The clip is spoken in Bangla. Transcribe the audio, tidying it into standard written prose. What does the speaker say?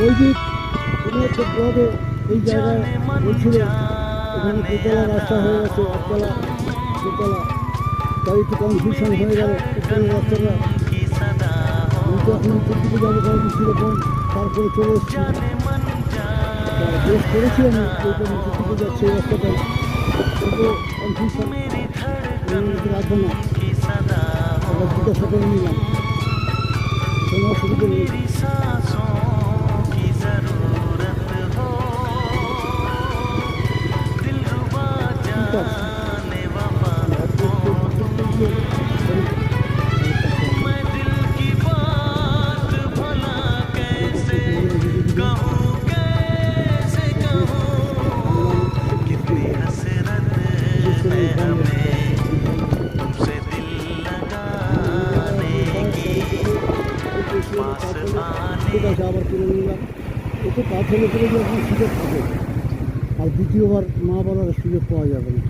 বৈদিক কোনো একটা ব্লগে এই জায়গায় বলছিল এখানে দোতলা রাস্তা হয়ে গেছে, একতলা দোতলা, তাই একটু কনফিউশন হয়ে গেল উপরের রাস্তাটা। আমি তো এখন উপর দিকে যাবো কারণ সেরকম, তারপরে চলে এসেছি, বেশ করেছি আমি যেটা নিচের দিকে যাচ্ছে এই রাস্তাটাই, কিন্তু কনফিউশন রাখবো না, আবার জিজ্ঞাসা করে নিলাম, কোনো অসুবিধা নেই। ঠিক আছে, আবার কিনে নিলাম। একটু কাজ হলে করে যে আপনার সুযোগ থাকে, আর দ্বিতীয়বার না বলার সুযোগ পাওয়া যাবে না।